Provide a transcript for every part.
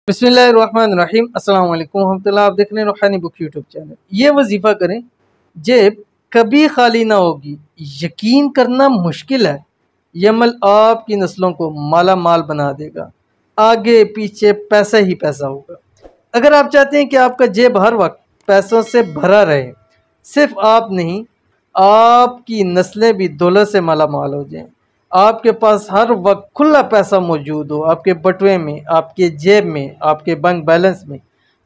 बिस्मिल्लाहिर्रहमानिर्रहीम अस्सलाम वालेकुम रहमतुल्लाह। आप देख रहे हैं रूहानी बुक यूट्यूब चैनल। ये वजीफ़ा करें, जेब कभी खाली ना होगी। यकीन करना मुश्किल है, ये अमल आपकी नस्लों को माला माल बना देगा। आगे पीछे पैसा ही पैसा होगा। अगर आप चाहते हैं कि आपका जेब हर वक्त पैसों से भरा रहे, सिर्फ आप नहीं, आपकी नस्लें भी दौलत से माला माल हो जाएं, आपके पास हर वक्त खुला पैसा मौजूद हो, आपके बटुए में, आपके जेब में, आपके बैंक बैलेंस में,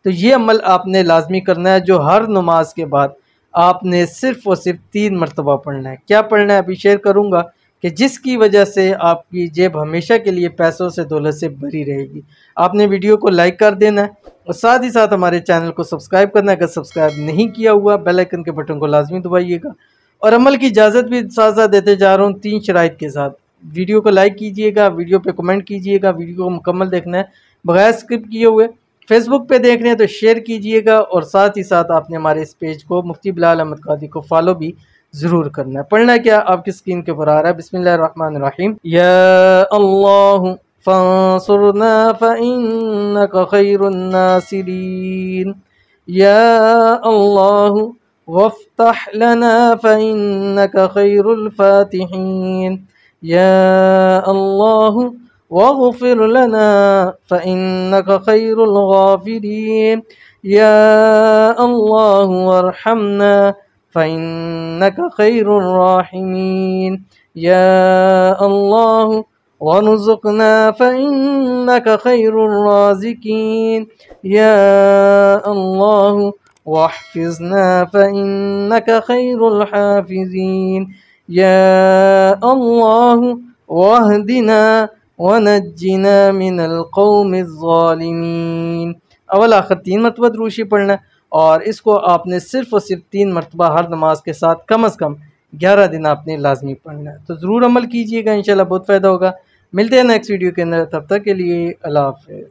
तो ये अमल आपने लाजमी करना है, जो हर नमाज के बाद आपने सिर्फ और सिर्फ 3 मरतबा पढ़ना है। क्या पढ़ना है अभी शेयर करूँगा, कि जिसकी वजह से आपकी जेब हमेशा के लिए पैसों से दौलत से भरी रहेगी। आपने वीडियो को लाइक कर देना है और साथ ही साथ हमारे चैनल को सब्सक्राइब करना है। अगर सब्सक्राइब नहीं किया हुआ, बेल आइकन के बटन को लाजमी दबाइएगा। और अमल की इजाज़त भी साथ साथ देते जा रहा हूँ 3 शराइत के साथ। वीडियो को लाइक कीजिएगा, वीडियो पे कमेंट कीजिएगा, वीडियो को मुकम्मल देखना है बगैर स्किप किए हुए। फेसबुक पे देख रहे हैं तो शेयर कीजिएगा और साथ ही साथ आपने हमारे इस पेज को मुफ्ती बिलाल अहमद कादी को फॉलो भी ज़रूर करना है। पढ़ना क्या आपकी स्क्रीन के ऊपर आ रहा है, बिस्मिल्लाहिर्रहमानिर्रहीम। या अल्लाह फंसुरना फइन्नका खैरुन नासिरीन। या अल्लाह वफ्तह लना फइन्नका खैरुल फातिहीन। या अल्लाह वग़फिर लना फइन्नका खैरुल गाफिरीन। या अल्लाह वरहमना फइन्नका खैरुर राहिमीन। या अल्लाह वरज़ुक़ना फइन्नका खैरुर राज़िक़ीन। या अल्लाह वहफ़िज़ना फइन्नका खैरुल हाफ़िज़ीन। या अल्लाह वहदिना वनज्जिना मिनल क़ौमिज़ ज़ालिमीन। अव्वल आखिर 3 मरतबा दुरूद पढ़ना है और इसको आपने सिर्फ और सिर्फ 3 मरतबा हर नमाज के साथ कम अज़ कम 11 दिन आपने लाजमी पढ़ना है। तो ज़रूर अमल कीजिएगा, इंशाल्लाह बहुत फ़ायदा होगा। मिलते हैं नेक्स्ट वीडियो के अंदर, तब तक के लिए अल्लाह हाफ़िज़।